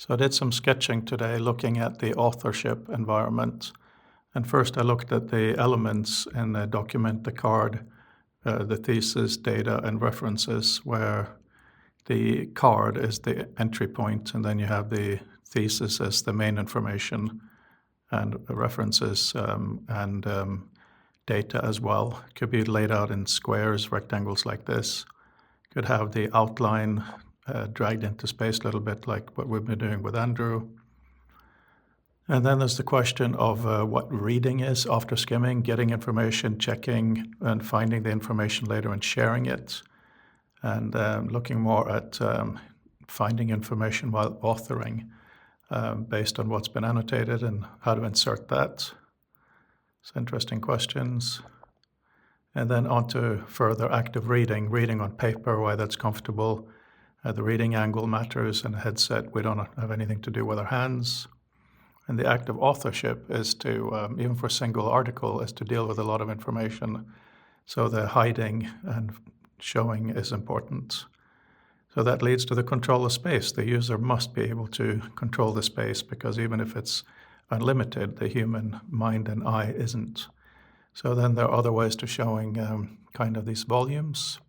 So I did some sketching today looking at the authorship environment. And first I looked at the elements in the document, the card, the thesis, data, and references, where the card is the entry point, and then you have the thesis as the main information, and references and data as well. Could be laid out in squares, rectangles like this. Could have the outline dragged into space a little bit like what we've been doing with Andrew. And then there's the question of what reading is after skimming, getting information, checking, and finding the information later and sharing it. And looking more at finding information while authoring based on what's been annotated and how to insert that. It's interesting questions. And then on to further active reading on paper, why that's comfortable. The reading angle matters. In a headset, we don't have anything to do with our hands. And the act of authorship is to, even for a single article, is to deal with a lot of information. So the hiding and showing is important. So that leads to the control of space. The user must be able to control the space, because even if it's unlimited, the human mind and eye isn't. So then there are other ways to showing kind of these volumes,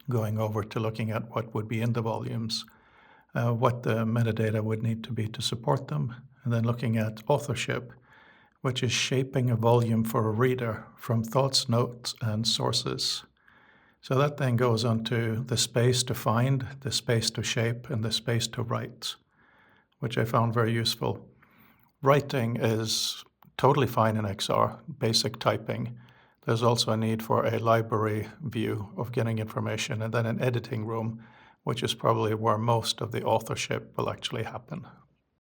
going over to looking at what would be in the volumes, what the metadata would need to be to support them, and then looking at authorship, which is shaping a volume for a reader from thoughts, notes, and sources. So that then goes on to the space to find, the space to shape, and the space to write, which I found very useful. Writing is totally fine in XR, basic typing. There's also a need for a library view of getting information, and then an editing room, which is probably where most of the authorship will actually happen.